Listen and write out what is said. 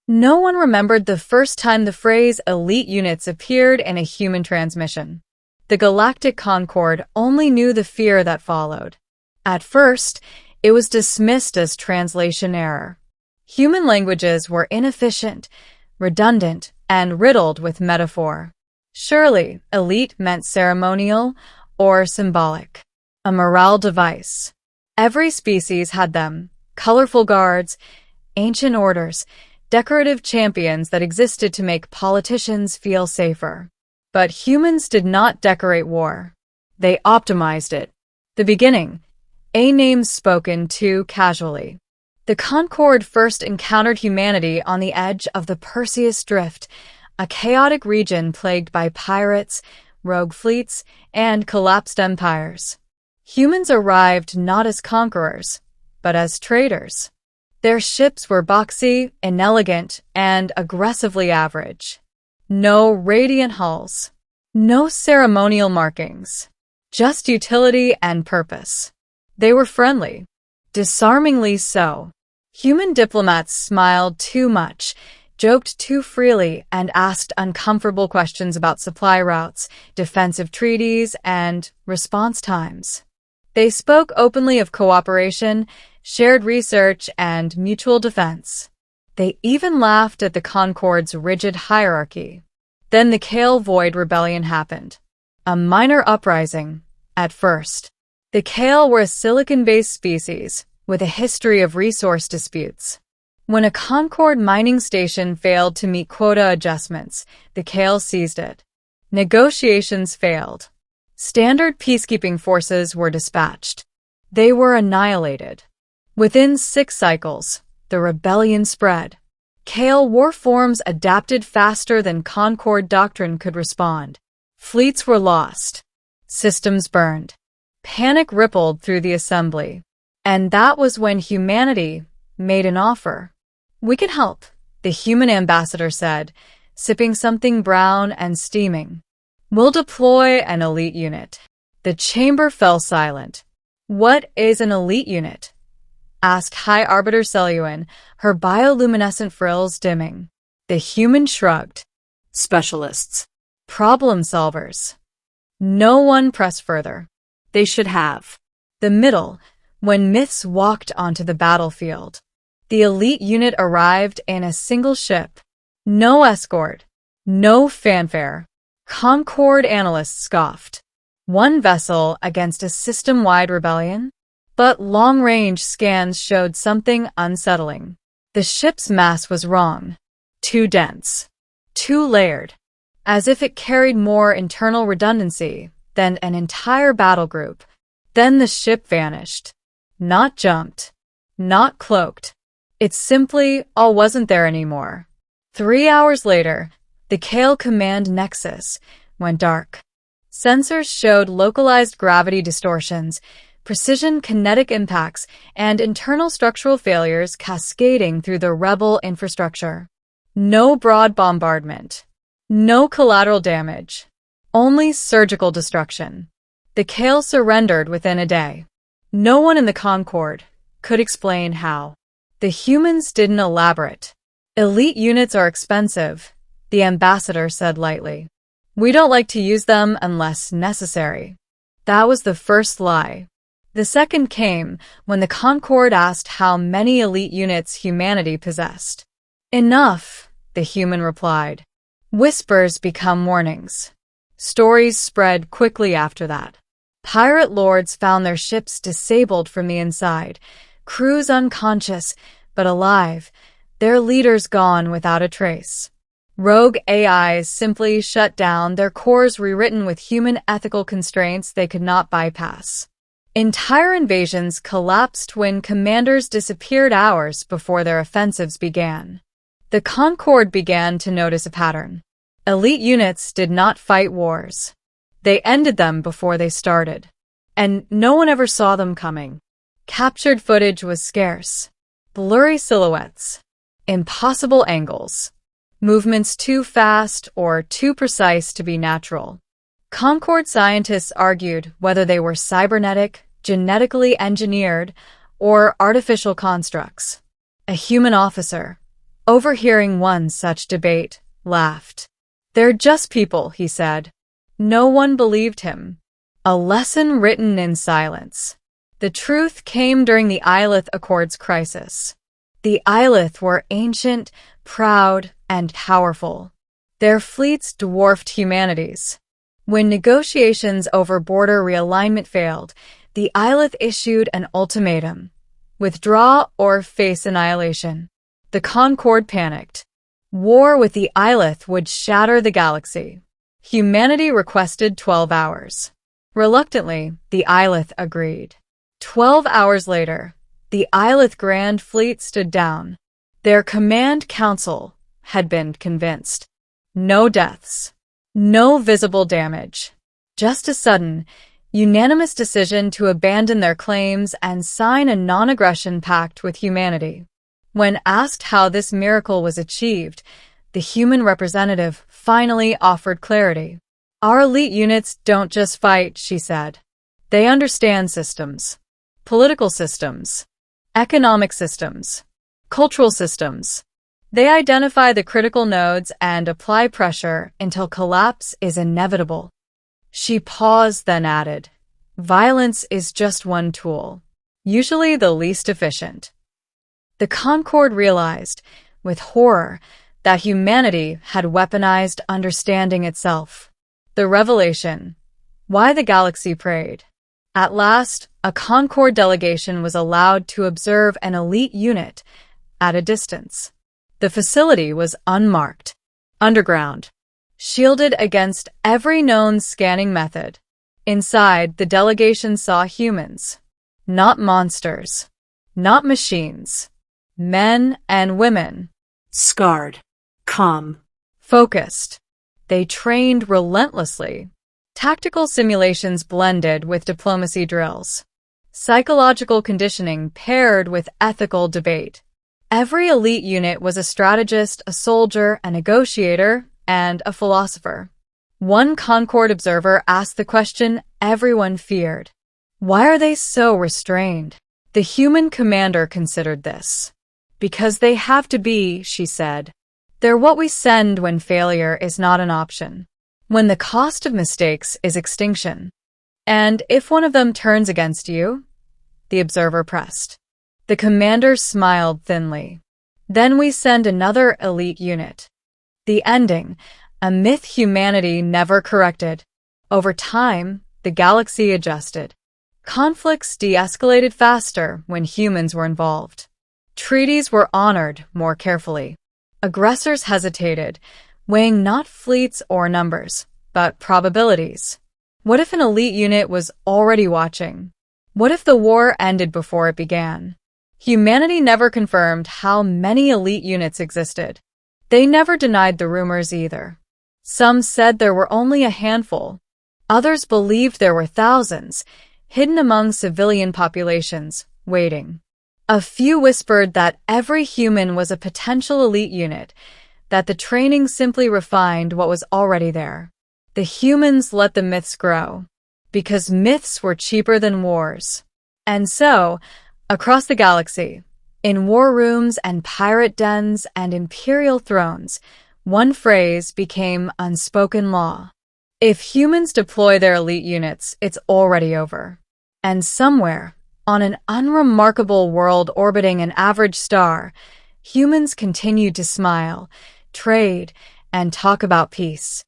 No one remembered the first time the phrase elite units appeared in a human transmission. The Galactic Concord only knew the fear that followed. At first, it was dismissed as translation error. Human languages were inefficient, redundant, and riddled with metaphor. Surely, elite meant ceremonial or symbolic, a morale device. Every species had them, colorful guards, ancient orders, decorative champions that existed to make politicians feel safer. But humans did not decorate war. They optimized it. The beginning, a name spoken too casually. The Concord first encountered humanity on the edge of the Perseus Drift, a chaotic region plagued by pirates, rogue fleets, and collapsed empires. Humans arrived not as conquerors, but as traders. Their ships were boxy, inelegant, and aggressively average. No radiant hulls. No ceremonial markings. Just utility and purpose. They were friendly. Disarmingly so. Human diplomats smiled too much, joked too freely, and asked uncomfortable questions about supply routes, defensive treaties, and response times. They spoke openly of cooperation, shared research, and mutual defense. They even laughed at the Concord's rigid hierarchy. Then the Kale Void Rebellion happened. A minor uprising, at first. The Kale were a silicon-based species, with a history of resource disputes. When a Concord mining station failed to meet quota adjustments, the Kale seized it. Negotiations failed. Standard peacekeeping forces were dispatched. They were annihilated. Within 6 cycles, the rebellion spread. Kale war forms adapted faster than Concord doctrine could respond. Fleets were lost. Systems burned. Panic rippled through the assembly. And that was when humanity made an offer. "We can help," the human ambassador said, sipping something brown and steaming. "We'll deploy an elite unit." The chamber fell silent. "What is an elite unit?" asked High Arbiter Celuan, her bioluminescent frills dimming. The human shrugged. "Specialists. Problem solvers." No one pressed further. They should have. The middle, when myths walked onto the battlefield. The elite unit arrived in a single ship. No escort. No fanfare. Concord analysts scoffed. One vessel against a system-wide rebellion? But long-range scans showed something unsettling. The ship's mass was wrong. Too dense. Too layered. As if it carried more internal redundancy than an entire battle group. Then the ship vanished. Not jumped. Not cloaked. It simply all wasn't there anymore. 3 hours later, the Kale Command Nexus went dark. Sensors showed localized gravity distortions, precision kinetic impacts, and internal structural failures cascading through the rebel infrastructure. No broad bombardment. No collateral damage. Only surgical destruction. The Kale surrendered within a day. No one in the Concord could explain how. The humans didn't elaborate. "Elite units are expensive," the ambassador said lightly. "We don't like to use them unless necessary." That was the first lie. The second came when the Concord asked how many elite units humanity possessed. "Enough," the human replied. Whispers become warnings. Stories spread quickly after that. Pirate lords found their ships disabled from the inside, crews unconscious but alive, their leaders gone without a trace. Rogue AIs simply shut down, their cores rewritten with human ethical constraints they could not bypass. Entire invasions collapsed when commanders disappeared hours before their offensives began. The Concord began to notice a pattern. Elite units did not fight wars. They ended them before they started. And no one ever saw them coming. Captured footage was scarce. Blurry silhouettes. Impossible angles. Movements too fast or too precise to be natural. Concord scientists argued whether they were cybernetic, genetically engineered, or artificial constructs. A human officer, overhearing one such debate, laughed. "They're just people," he said. No one believed him. A lesson written in silence. The truth came during the Lilith Accords crisis. The Lilith were ancient, proud, and powerful. Their fleets dwarfed humanity's. When negotiations over border realignment failed, the Lilith issued an ultimatum: withdraw or face annihilation. The Concord panicked. War with the Lilith would shatter the galaxy. Humanity requested 12 hours. Reluctantly, the Lilith agreed. 12 hours later, the Lilith Grand Fleet stood down. Their command council had been convinced. No deaths. No visible damage. Just a sudden, unanimous decision to abandon their claims and sign a non-aggression pact with humanity. When asked how this miracle was achieved, the human representative finally offered clarity. "Our elite units don't just fight," she said. "They understand systems. Political systems. Economic systems. Cultural systems. They identify the critical nodes and apply pressure until collapse is inevitable." She paused, then added, "Violence is just one tool, usually the least efficient." The Concord realized, with horror, that humanity had weaponized understanding itself. The revelation: why the galaxy prayed. At last, a Concord delegation was allowed to observe an elite unit at a distance. The facility was unmarked, underground, shielded against every known scanning method. Inside, the delegation saw humans, not monsters, not machines. Men and women. Scarred. Calm. Focused. They trained relentlessly. Tactical simulations blended with diplomacy drills. Psychological conditioning paired with ethical debate. Every elite unit was a strategist, a soldier, a negotiator, and a philosopher. One Concord observer asked the question everyone feared: why are they so restrained? The human commander considered this. "Because they have to be," she said. "They're what we send when failure is not an option, when the cost of mistakes is extinction. And if one of them turns against you?" The observer pressed. The commander smiled thinly. "Then we send another elite unit." The ending, a myth humanity never corrected. Over time, the galaxy adjusted. Conflicts de-escalated faster when humans were involved. Treaties were honored more carefully. Aggressors hesitated, weighing not fleets or numbers, but probabilities. What if an elite unit was already watching? What if the war ended before it began? Humanity never confirmed how many elite units existed. They never denied the rumors either. Some said there were only a handful. Others believed there were thousands, hidden among civilian populations, waiting. A few whispered that every human was a potential elite unit, that the training simply refined what was already there. The humans let the myths grow, because myths were cheaper than wars. And so, across the galaxy, in war rooms and pirate dens and imperial thrones, one phrase became unspoken law. If humans deploy their elite units, it's already over. And somewhere, on an unremarkable world orbiting an average star, humans continued to smile, trade, and talk about peace.